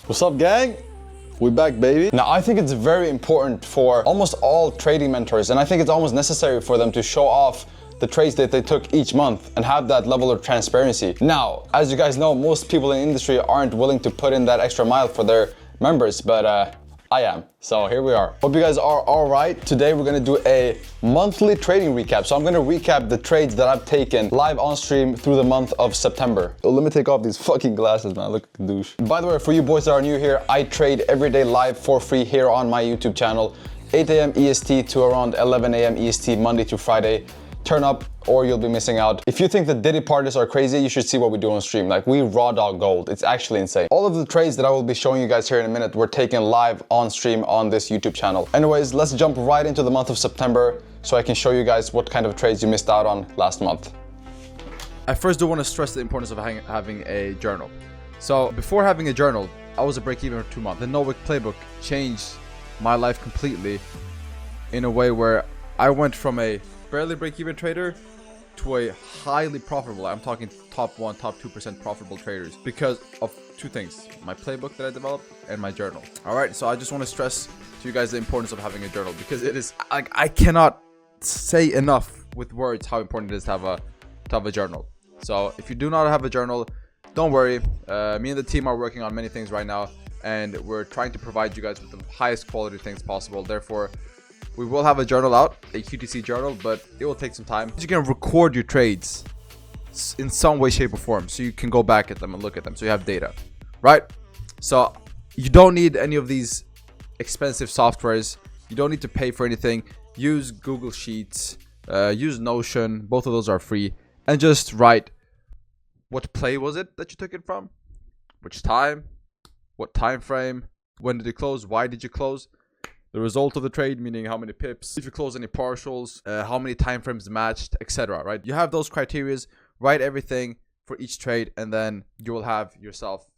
What's up, gang? We back, baby. Now, I think it's very important for almost all trading mentors, and I think it's almost necessary for them to show off the trades that they took each month and have that level of transparency. Now, as you guys know, most people in the industry aren't willing to put in that extra mile for their members, but I am. So here we are. Hope you guys are all right. Today we're gonna do a monthly trading recap. So I'm gonna recap the trades that I've taken live on stream through the month of September. So let me take off these fucking glasses, man. Look at the douche. By the way, for you boys that are new here, I trade every day live for free here on my YouTube channel, 8 a.m. EST to around 11 a.m. EST, Monday to Friday. Turn up or you'll be missing out. If you think the Diddy parties are crazy, you should see what we do on stream. Like, we raw dog gold. It's actually insane. All of the trades that I will be showing you guys here in a minute were taken live on stream on this YouTube channel. Anyways, let's jump right into the month of September so I can show you guys what kind of trades you missed out on last month. I first do want to stress the importance of having a journal. So before having a journal, I was a break-even for 2 months. The No-Wick playbook changed my life completely in a way where I went from a barely break-even trader to a highly profitable, I'm talking top 1, top 2% profitable traders because of 2 things: my playbook that I developed and my journal. All right, so I just want to stress to you guys the importance of having a journal, because it is, I cannot say enough with words how important it is to have a journal. So if you do not have a journal, don't worry. Me and the team are working on many things right now, and we're trying to provide you guys with the highest quality things possible. Therefore, we will have a journal out, a QTC journal, but it will take some time. You can record your trades in some way, shape, or form, so you can go back at them and look at them, so you have data, right? So you don't need any of these expensive softwares. You don't need to pay for anything. Use Google Sheets, use Notion. Both of those are free, and just write what play was it that you took it from, which time, what time frame, when did it close, why did you close, the result of the trade, meaning how many pips, if you close any partials, how many time frames matched, etc. Right? You have those criterias. Write everything for each trade, and then you will have yourself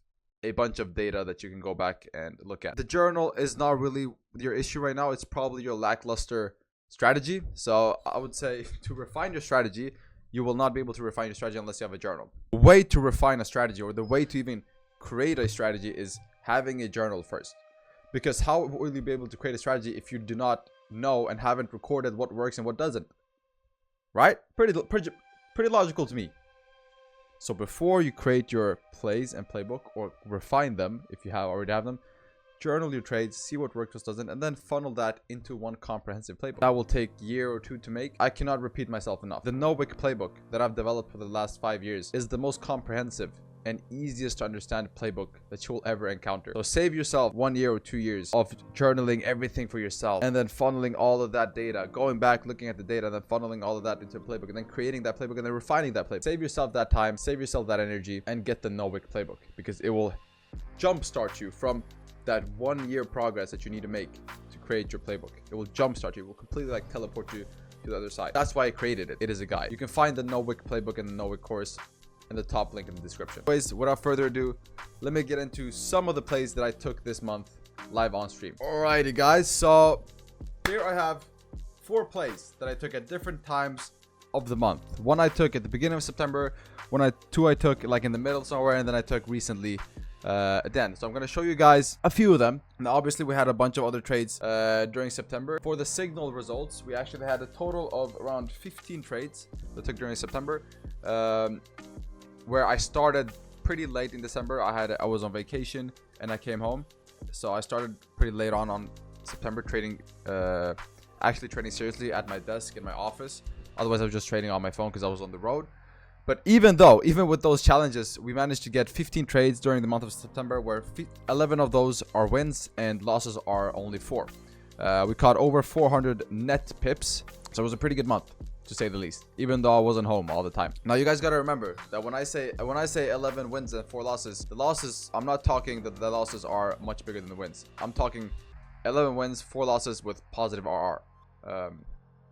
a bunch of data that you can go back and look at. The journal is not really your issue right now. It's probably your lackluster strategy. So I would say to refine your strategy, you will not be able to refine your strategy unless you have a journal. The way to refine a strategy, or the way to even create a strategy, is having a journal first. Because how will you be able to create a strategy if you do not know and haven't recorded what works and what doesn't? Right? Pretty logical to me. So before you create your plays and playbook, or refine them if you already have them, journal your trades, see what works, what doesn't, and then funnel that into one comprehensive playbook. That will take a year or 2 to make. I cannot repeat myself enough. The No-Wick playbook that I've developed for the last 5 years is the most comprehensive and easiest to understand playbook that you will ever encounter. So save yourself 1 year or 2 years of journaling everything for yourself, and then funneling all of that data, going back, looking at the data, and then funneling all of that into a playbook, and then creating that playbook, and then refining that playbook. Save yourself that time, save yourself that energy, and get the No-Wick playbook, because it will jumpstart you from that 1 year progress that you need to make to create your playbook. It will jumpstart you. It will completely like teleport you to the other side. That's why I created it. It is a guide. You can find the No-Wick playbook and the No-Wick course in the top link in the description. Anyways, without further ado, let me get into some of the plays that I took this month live on stream. Alrighty guys, so here I have 4 plays that I took at different times of the month. One I took at the beginning of September, two I took like in the middle somewhere, and then I took recently at the end. So I'm going to show you guys a few of them. Now obviously we had a bunch of other trades during September. For the signal results, we actually had a total of around 15 trades that took during September, where I started pretty late in December. I was on vacation and I came home, so I started pretty late on September trading, actually trading seriously at my desk in my office. Otherwise I was just trading on my phone because I was on the road. But even with those challenges, we managed to get 15 trades during the month of September, where 11 of those are wins and losses are only 4. We caught over 400 net pips, so it was a pretty good month, to say the least, even though I wasn't home all the time. Now you guys got to remember that when I say 11 wins and 4 losses, the losses, I'm not talking that the losses are much bigger than the wins. I'm talking 11 wins, 4 losses with positive RR,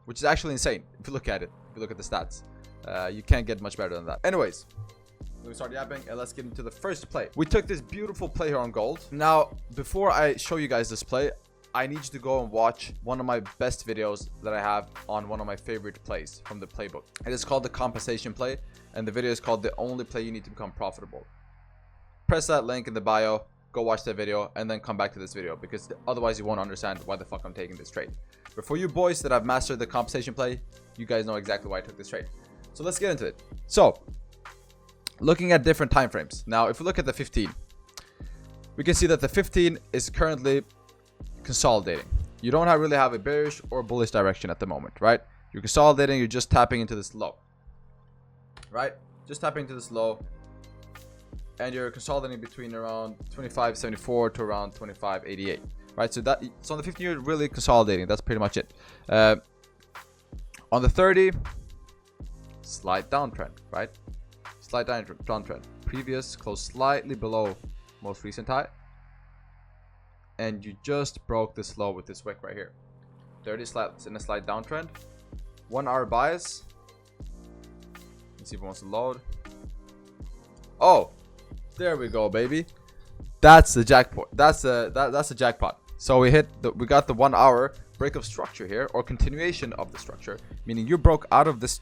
which is actually insane if you look at it. If you look at the stats, you can't get much better than that. Anyways, let me start yapping and let's get into the first play. We took this beautiful play here on gold. Now before I show you guys this play, I need you to go and watch one of my best videos that I have on one of my favorite plays from the playbook. It is called the compensation play, and the video is called the only play you need to become profitable. Press that link in the bio, go watch that video and then come back to this video, because otherwise you won't understand why the fuck I'm taking this trade. But for you boys that have mastered the compensation play, you guys know exactly why I took this trade. So let's get into it. So looking at different time frames. Now, if we look at the 15, we can see that the 15 is currently consolidating. You don't really have a bearish or bullish direction at the moment, right? You're consolidating, you're just tapping into this low, right? Just tapping into this low, and you're consolidating between around 25.74 to around 25.88, right? So on the 15 you're really consolidating. That's pretty much it. On the 30, slight downtrend, right? Slight downtrend. Previous close slightly below most recent high, and you just broke this low with this wick right here. 30 slides in a slight downtrend. 1 hour bias. Let's see if it wants to load. Oh, there we go, baby. That's the jackpot. That's the jackpot. So we got the 1 hour break of structure here, or continuation of the structure, meaning you broke out of this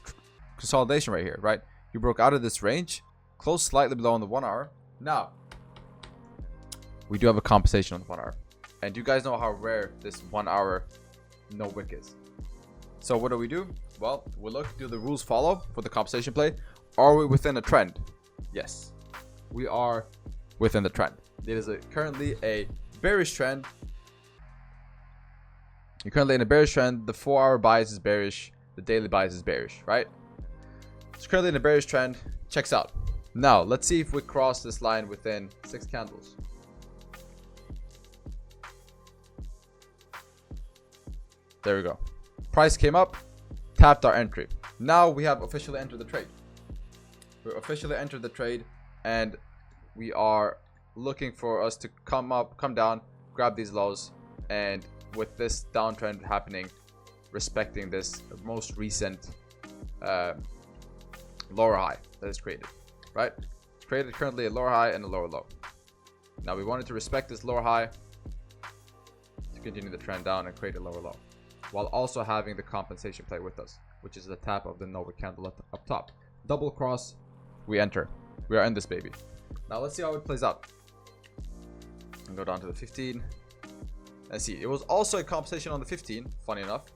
consolidation right here, right? You broke out of this range, close slightly below on the 1 hour. Now we do have a compensation on the 1 hour, and you guys know how rare this 1 hour no wick is. So what do? Well, we look, do the rules follow for the compensation play? Are we within a trend? Yes, we are within the trend. It is currently a bearish trend. You're currently in a bearish trend. The 4 hour bias is bearish. The daily bias is bearish, right? It's currently in a bearish trend. Checks out. Now, let's see if we cross this line within 6 candles. There we go. Price came up, tapped our entry. Now we have officially entered the trade. We're officially entered the trade, and we are looking for us to come up, come down, grab these lows, and with this downtrend happening, respecting this most recent lower high that is created, right? It's created currently a lower high and a lower low. Now we wanted to respect this lower high to continue the trend down and create a lower low, while also having the compensation play with us, which is the tap of the no wick candle up top. Double cross, we enter. We are in this baby. Now let's see how it plays out. And go down to the 15. And see, it was also a compensation on the 15, funny enough,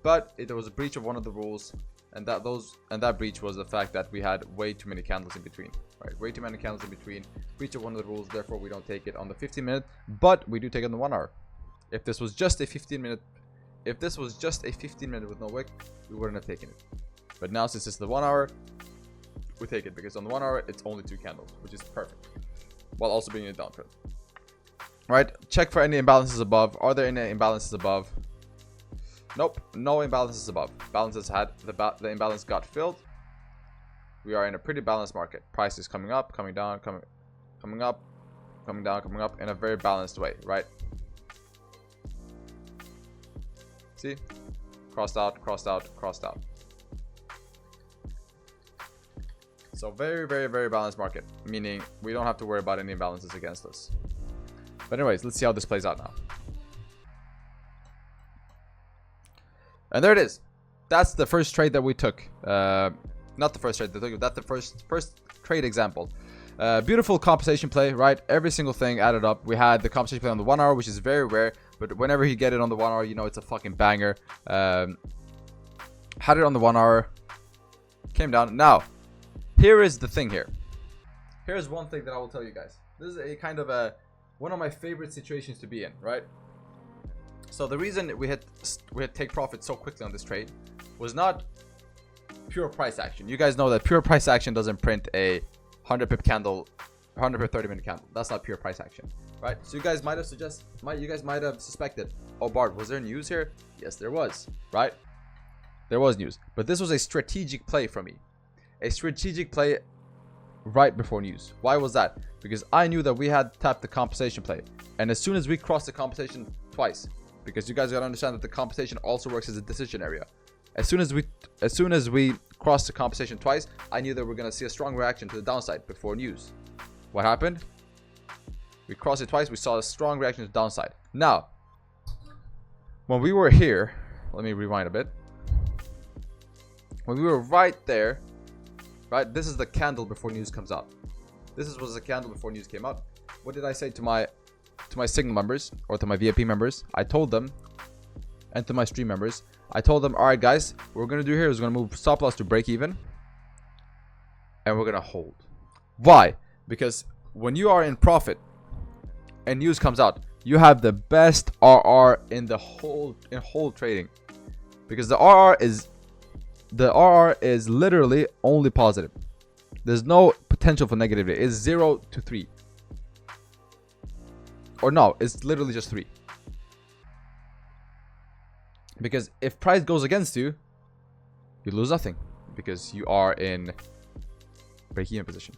but there was a breach of one of the rules, and that breach was the fact that we had way too many candles in between, right? Way too many candles in between. Breach of one of the rules, therefore we don't take it on the 15 minute, but we do take it on the 1 hour. If this was just a 15 minute with no wick, we wouldn't have taken it. But now, since it's the 1 hour, we take it, because on the 1 hour it's only 2 candles, which is perfect, while also being a downtrend. Right, check for any imbalances above. Are there any imbalances above? Nope, no imbalances above. Balances had the imbalance got filled. We are in a pretty balanced market. Price is coming up, coming down, coming up, coming down, coming up in a very balanced way, right? See, crossed out, crossed out, crossed out. So very, very, very balanced market, meaning we don't have to worry about any imbalances against us. But anyways, let's see how this plays out now. And there it is. That's the first trade that we took. Not the first trade that we took. That's the first trade example. Beautiful compensation play, right? Every single thing added up. We had the compensation play on the 1 hour, which is very rare. But whenever you get it on the 1 hour, you know it's a fucking banger. Had it on the 1 hour. Came down. Now, here is the thing here. Here's one thing that I will tell you guys. This is a kind of one of my favorite situations to be in, right? So the reason we had take profit so quickly on this trade was not pure price action. You guys know that pure price action doesn't print a 100 pip candle, 100 pip 30 minute candle. That's not pure price action, right? So you guys might have suspected, oh Bart, was there news here? Yes, there was, right? There was news, but this was a strategic play for me. A strategic play right before news. Why was that? Because I knew that we had tapped the compensation play, and as soon as we crossed the compensation twice, because you guys gotta understand that the compensation also works as a decision area. As soon as we crossed the compensation twice, I knew that we're gonna see a strong reaction to the downside before news. What happened? We crossed it twice. We saw a strong reaction to the downside. Now, when we were here, let me rewind a bit. When we were right there, right? This is the candle before news comes out. This was the candle before news came out. What did I say to my to my Signal members or to my VIP members, I told them, and to my stream members, I told them, all right, guys, what we're going to do here is we're going to move stop loss to break even, and we're going to hold. Why? Because when you are in profit and news comes out, you have the best RR in the whole trading, because the RR is literally only positive. There's no potential for negativity. It's 0 to 3. Or no, it's literally just 3. Because if price goes against you, you lose nothing, because you are in break-even position.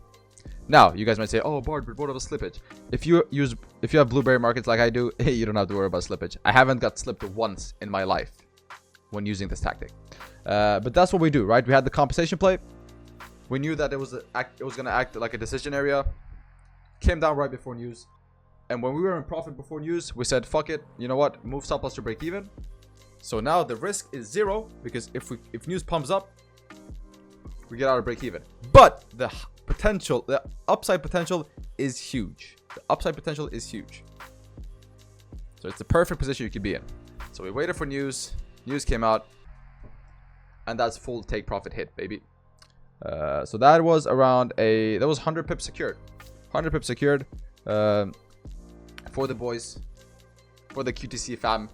Now, you guys might say, oh, Bard, but what about slippage? If you have blueberry markets like I do, you don't have to worry about slippage. I haven't got slipped once in my life when using this tactic. But that's what we do, right? We had the compensation play. We knew that it was going to act like a decision area. Came down right before news. And when we were in profit before news, we said, fuck it. You know what? Move stop loss to break even. So now the risk is 0, because if news pumps up, we get out of break even. But the upside potential is huge. The upside potential is huge. So it's the perfect position you could be in. So we waited for news. News came out, and that's full take profit hit, baby. So that was around that was 100 pips secured. 100 pips secured for the boys, for the QTC fam.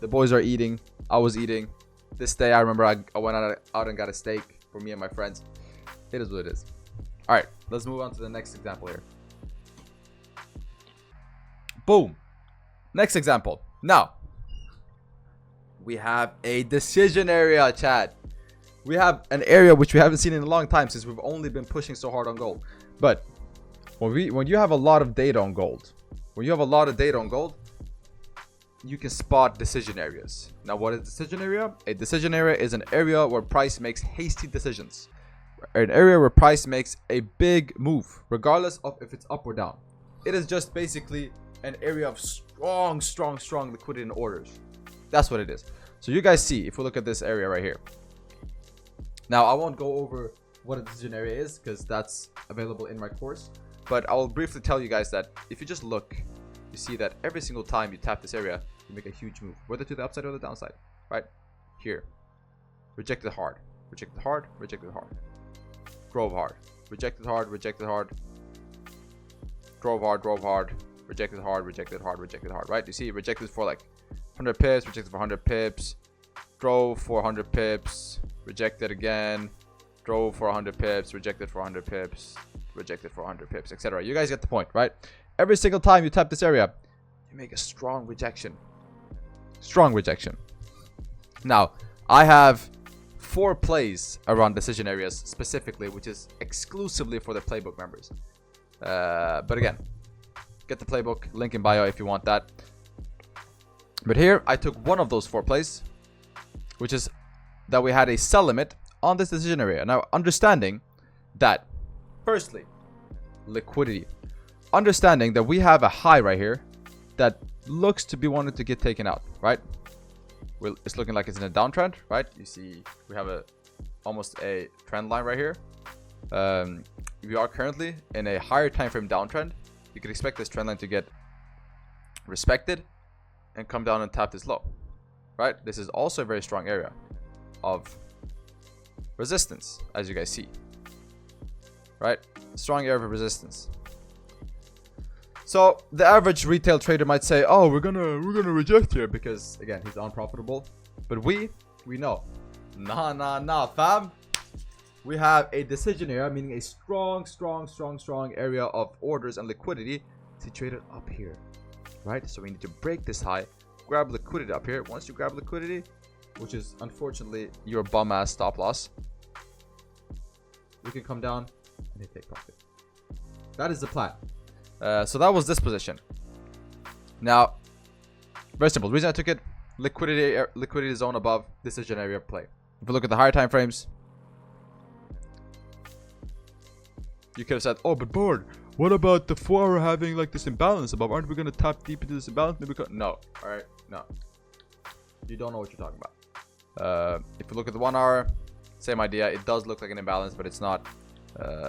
The boys are eating. I was eating. This day, I remember I went out and got a steak for me and my friends. It is what it is. All right, let's move on to the next example here. Boom. Next example. Now, we have a decision area, chat. We have an area which we haven't seen in a long time, since we've only been pushing so hard on gold. But when you have a lot of data on gold, you can spot decision areas. Now, what is a decision area? A decision area is an area where price makes hasty decisions. An area where price makes a big move, regardless of if it's up or down. It is just basically an area of strong liquidity in orders. That's what it is. So you guys see, if we look at this area right here. Now, I won't go over what a decision area is, because that's available in my course. But I will briefly tell you guys that if you just look, you see that every single time you tap this area, you make a huge move, whether to the upside or the downside, right? Here, rejected hard, rejected hard, rejected hard, drove hard, rejected hard, rejected hard, drove hard, rejected hard, rejected hard, rejected hard, right? You see, rejected for like 100 pips, rejected for 100 pips, drove for 100 pips, rejected again, drove for 100 pips, rejected for 100 pips, rejected for 100 pips, etc. You guys get the point, right? Every single time you tap this area, you make a strong rejection. Strong rejection. Now, I have 4 plays around decision areas specifically, which is exclusively for the playbook members. But again, get the playbook, link in bio if you want that. But here, I took one of those 4 plays, which is that we had a sell limit on this decision area. Now, understanding that, firstly, liquidity. Understanding that we have a high right here that looks to be wanting to get taken out, right? Well, it's looking like it's in a downtrend, right? You see we have almost a trend line right here. We are currently in a higher time frame downtrend. You could expect this trend line to get respected and come down and tap this low, right? This is also a very strong area of resistance, as you guys see, right? Strong area of resistance. So the average retail trader might say, oh, we're gonna reject here because, again, he's unprofitable. But we know, nah, fam. We have a decision area, meaning a strong area of orders and liquidity situated up here, right? So we need to break this high, grab liquidity up here. Once you grab liquidity, which is unfortunately your bum ass stop loss, we can come down and take profit. That is the plan. So that was this position. Now, very simple. The reason I took it, liquidity zone above decision area play. If we look at the higher time frames, you could have said, oh, but Board, what about the 4-hour having like this imbalance above? Aren't we going to tap deep into this imbalance? No. All right. No. You don't know what you're talking about. If you look at the 1 hour, same idea. It does look like an imbalance, but it's not.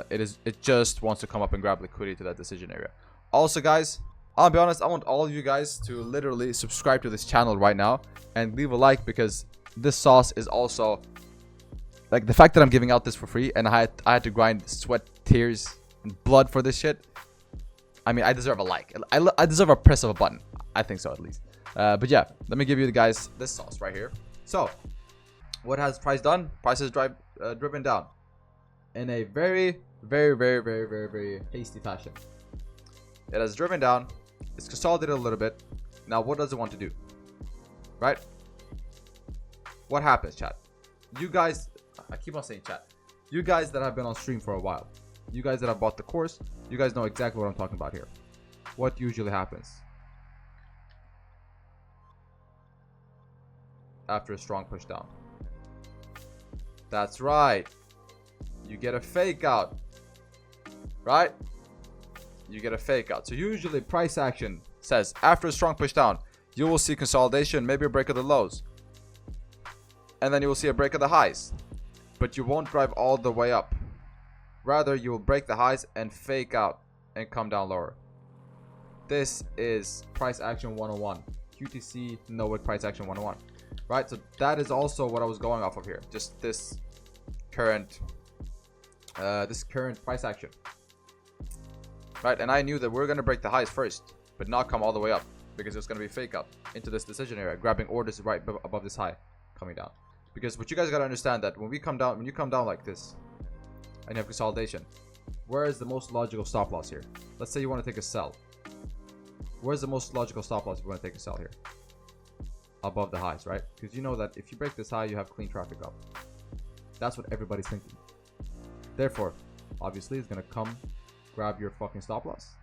It just wants to come up and grab liquidity to that decision area. Also, guys, I'll be honest, I want all of you guys to literally subscribe to this channel right now and leave a like, because this sauce is also like the fact that I'm giving out this for free, and I had to grind sweat, tears, and blood for this shit. I mean, I deserve a like. I deserve a press of a button. I think so, at least. But yeah, let me give you guys this sauce right here. So, what has price done? Price has driven down in a very, very, very, very, very, very hasty fashion. It has driven down. It's consolidated a little bit. Now, what does it want to do? Right? What happens, chat? You guys, I keep on saying chat. You guys that have been on stream for a while, you guys that have bought the course, you guys know exactly what I'm talking about here. What usually happens after a strong push down? That's right. You get a fake out. Right? You get a fake out. So usually price action says after a strong push down, you will see consolidation, maybe a break of the lows. And then you will see a break of the highs. But you won't drive all the way up. Rather, you will break the highs and fake out and come down lower. This is price action 101. QTC NOIC price action 101. Right? So that is also what I was going off of here. Just this current price action. Right? And I knew that we're going to break the highs first, but not come all the way up, because it's going to be fake up into this decision area, grabbing orders right above this high, coming down. Because what you guys got to understand, that when you come down like this and you have consolidation, where is the most logical stop loss here? Let's say you want to take a sell. Where's the most logical stop loss if you want to take a sell here? Above the highs, right? Because you know that if you break this high, you have clean traffic up. That's what everybody's thinking. Therefore, obviously, it's going to come grab your fucking stop loss,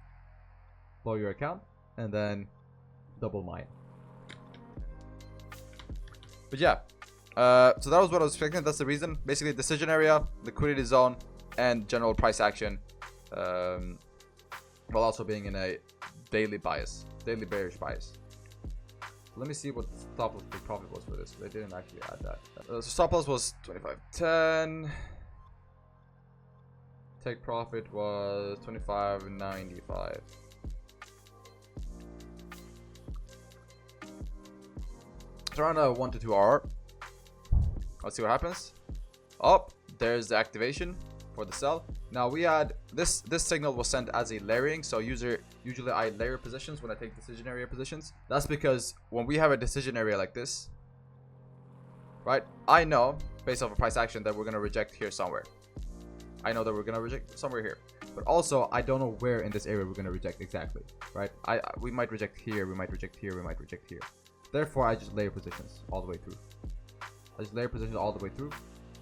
blow your account, and then double mine. But yeah, so that was what I was expecting. That's the reason. Basically, decision area, liquidity zone, and general price action, while also being in a daily bearish bias. Let me see what the stop loss profit was for this. They didn't actually add that. So stop loss was 25.10. Take profit was 25.95. It's around a 1 to 2 hour. Let's see what happens. Oh, there's the activation for the sell. Now we had this signal was sent as a layering. So usually I layer positions when I take decision area positions. That's because when we have a decision area like this, right, I know based off of price action that we're going to reject here somewhere. I know that we're gonna reject somewhere here, but also I don't know where in this area we're gonna reject exactly, right? We might reject here, we might reject here, we might reject here. Therefore, I just layer positions all the way through.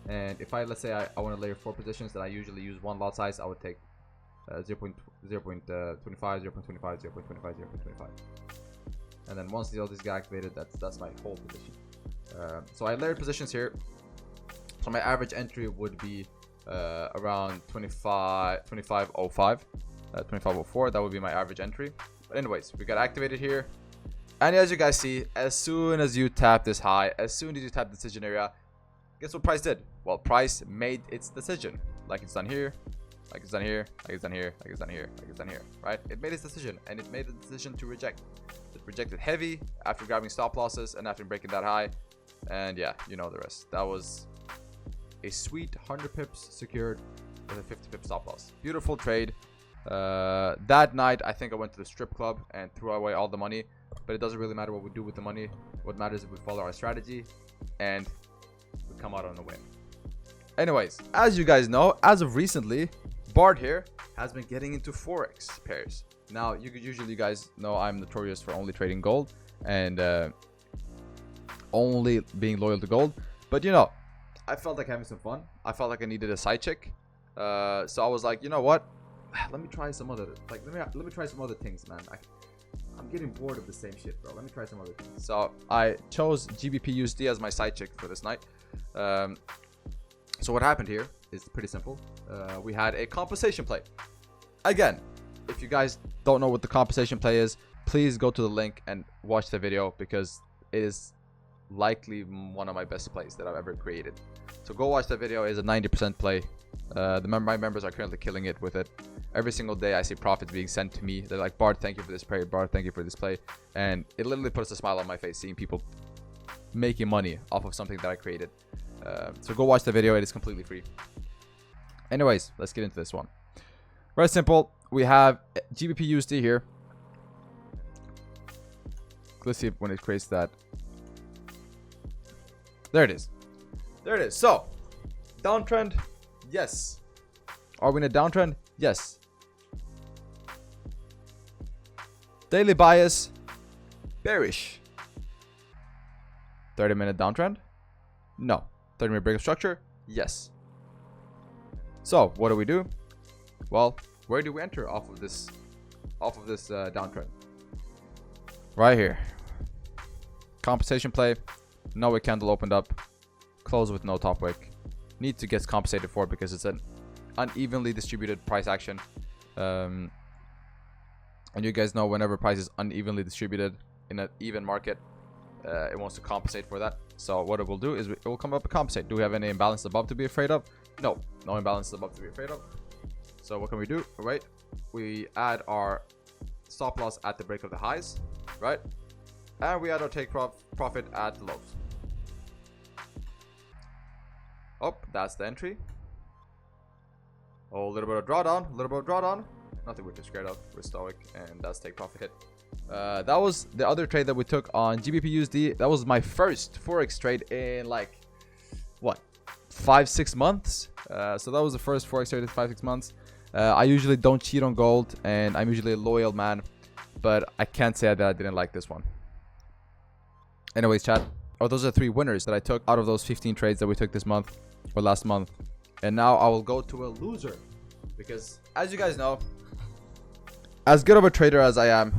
And if let's say I want to layer 4 positions, that I usually use one lot size, I would take 0.25, 0.25, 0.25, 0.25, 0.25. And then once all these get activated, that's my whole position. So I layered positions here. So my average entry would be around 25.05, 25.04. That would be my average entry. But anyways, we got activated here, and as you guys see, as soon as you tap this high, as soon as you tap the decision area, guess what price did? Well, price made its decision, like it's done here, like it's done here, like it's done here, like it's done here, like it's done here, right? It made its decision, and it made the decision to reject. It rejected heavy after grabbing stop losses and after breaking that high, and yeah, you know the rest. That was a sweet 100 pips secured with a 50 pip stop loss. Beautiful trade. That night, I think I went to the strip club and threw away all the money, but it doesn't really matter what we do with the money. What matters is we follow our strategy and we come out on the win. Anyways, as you guys know, as of recently, Bard here has been getting into Forex pairs. Now, you guys know I'm notorious for only trading gold and only being loyal to gold, but you know, I felt like having some fun. I felt like I needed a side chick. So I was like, you know what? Let me try some other, let me try some other things, man. I'm getting bored of the same shit, bro. Let me try some other things. So I chose GBPUSD as my side chick for this night. So what happened here is pretty simple. We had a compensation play. Again, if you guys don't know what the compensation play is, please go to the link and watch the video, because it is likely one of my best plays that I've ever created. So go watch the video. It's a 90% play. My members are currently killing it with it. Every single day I see profits being sent to me. They're like, Bart, thank you for this play. Bart, thank you for this play. And it literally puts a smile on my face seeing people making money off of something that I created. So go watch the video. It is completely free. Anyways, let's get into this one. Very simple. We have GBPUSD here. Let's see when it creates that. There it is. There it is. So, downtrend, yes. Are we in a downtrend? Yes. Daily bias, bearish. 30-minute downtrend? No. 30-minute break of structure? Yes. So, what do? Well, where do we enter off of this downtrend? Right here. Compensation play. No wick candle opened up. Close with no top wick. Need to get compensated for because it's an unevenly distributed price action. And you guys know whenever price is unevenly distributed in an even market, it wants to compensate for that. So what it will do is it will come up and compensate. Do we have any imbalance above to be afraid of? No. No imbalance above to be afraid of. So what can we do? Right? We add our stop loss at the break of the highs. Right? And we add our take profit at the lows. Oh, that's the entry. Oh, a little bit of drawdown. A little bit of drawdown. Nothing we're too scared of. We're stoic. And that's take profit hit. That was the other trade that we took on GBPUSD. That was my first Forex trade in like, what, 5-6 months? So that was the first Forex trade in 5-6 months. I usually don't cheat on gold. And I'm usually a loyal man. But I can't say that I didn't like this one. Anyways, chat. Oh, those are 3 winners that I took out of those 15 trades that we took this month or last month. And now I will go to a loser. Because as you guys know, as good of a trader as I am,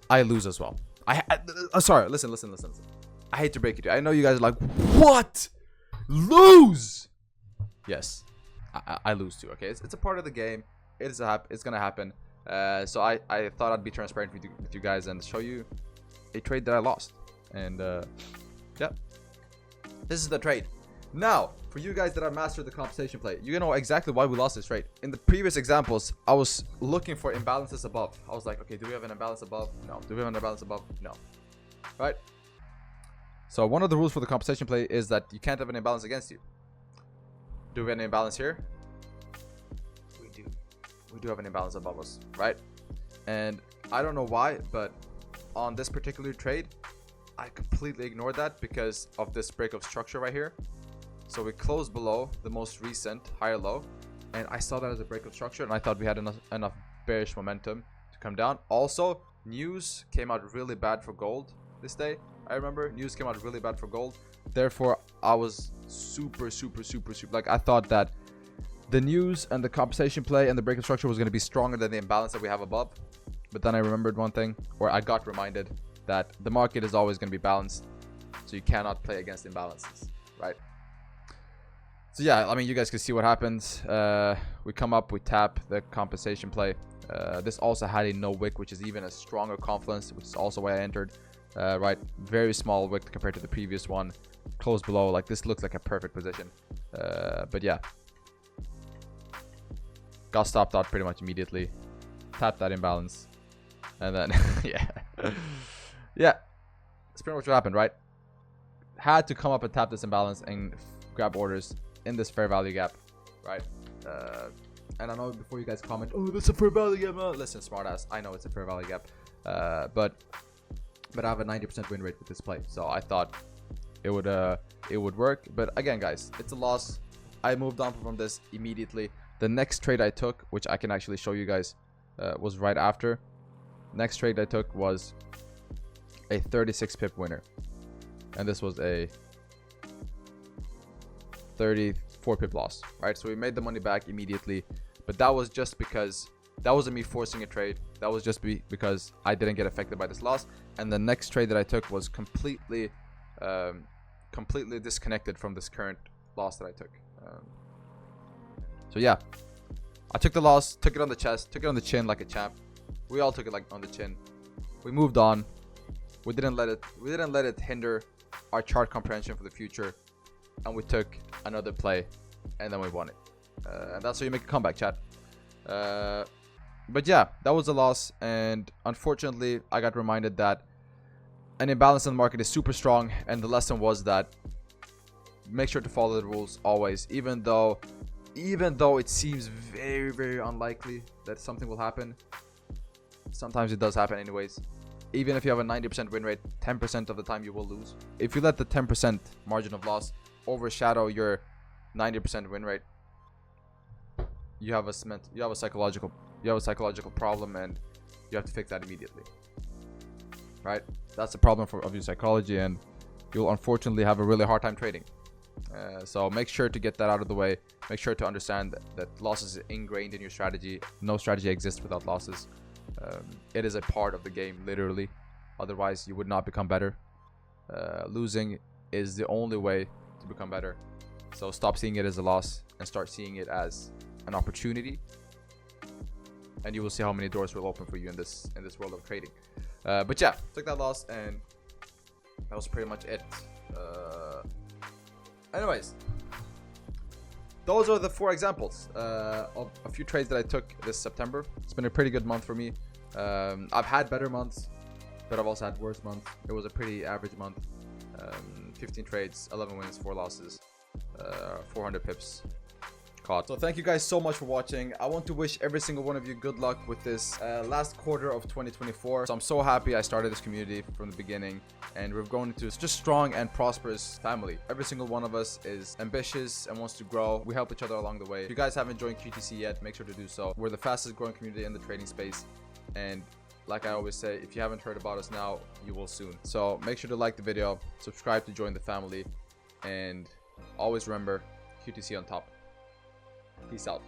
I lose as well. Sorry, listen. I hate to break it to you. I know you guys are like, what? Lose? Yes, I lose too, okay? It's a part of the game. It's gonna happen. So I thought I'd be transparent with you guys and show you a trade that I lost. And yeah, this is the trade. Now, for you guys that have mastered the compensation play, you know exactly why we lost this trade. In the previous examples, I was looking for imbalances above. I was like, okay, do we have an imbalance above? No. Do we have an imbalance above? No. Right? So one of the rules for the compensation play is that you can't have an imbalance against you. Do we have an imbalance here? We do. We do have an imbalance above us, right? And I don't know why, but on this particular trade, I completely ignored that because of this break of structure right here. So we closed below the most recent higher low, and I saw that as a break of structure, and I thought we had enough bearish momentum to come down. Also, news came out really bad for gold this day. I remember news came out really bad for gold. Therefore, I was super like, I thought that the news and the compensation play and the break of structure was going to be stronger than the imbalance that we have above. But then I remembered one thing, or I got reminded that the market is always going to be balanced, so you cannot play against imbalances, right? So yeah, I mean, you guys can see what happens. We come up, we tap the compensation play. This also had a no wick, which is even a stronger confluence, which is also why I entered. Right, very small wick compared to the previous one. Close below, like this looks like a perfect position. But yeah, got stopped out pretty much immediately. Tapped that imbalance, and then yeah, yeah, that's pretty much what happened, right? Had to come up and tap this imbalance and grab orders in this fair value gap, right? And I know before you guys comment, oh, that's a fair value gap. Listen, smartass, I know it's a fair value gap, but I have a 90% win rate with this play, so I thought it would work. But again, guys, it's a loss. I moved on from this immediately. The next trade I took, which I can actually show you guys, was right after. Next trade I took was a 36 pip winner, and this was a 34 pip loss, right? So we made the money back immediately, but that was just because that wasn't me forcing a trade. That was just because I didn't get affected by this loss. And the next trade that I took was completely disconnected from this current loss that I took. So yeah, I took the loss, took it on the chest, took it on the chin like a champ. We all took it like on the chin. We moved on. We didn't let it hinder our chart comprehension for the future, and we took another play, and then we won it. And that's how you make a comeback, chat. But yeah, that was a loss, and unfortunately I got reminded that an imbalance in the market is super strong, and the lesson was that make sure to follow the rules always, even though it seems very, very unlikely that something will happen. Sometimes it does happen anyways. Even if you have a 90% win rate, 10% of the time you will lose. If you let the 10% margin of loss overshadow your 90% win rate, you have a psychological problem, and you have to fix that immediately. Right? That's the problem of your psychology, and you'll unfortunately have a really hard time trading. So make sure to get that out of the way. Make sure to understand that losses are ingrained in your strategy. No strategy exists without losses. It is a part of the game, literally. Otherwise, you would not become better. Losing is the only way to become better. So stop seeing it as a loss and start seeing it as an opportunity. And you will see how many doors will open for you in this world of trading. But yeah, took that loss, and that was pretty much it. Anyways, those are the 4 examples of a few trades that I took this September. It's been a pretty good month for me. I've had better months, but I've also had worse months. It was a pretty average month. 15 trades, 11 wins, 4 losses, 400 pips caught. So thank you guys so much for watching. I want to wish every single one of you good luck with this last quarter of 2024. So I'm so happy I started this community from the beginning, and we've grown into such a strong and prosperous family. Every single one of us is ambitious and wants to grow. We help each other along the way. If you guys haven't joined QTC yet, make sure to do so. We're the fastest growing community in the trading space, and like I always say, if you haven't heard about us now, you will soon. So make sure to like the video, subscribe to join the family, and always remember, QTC on top. Peace out.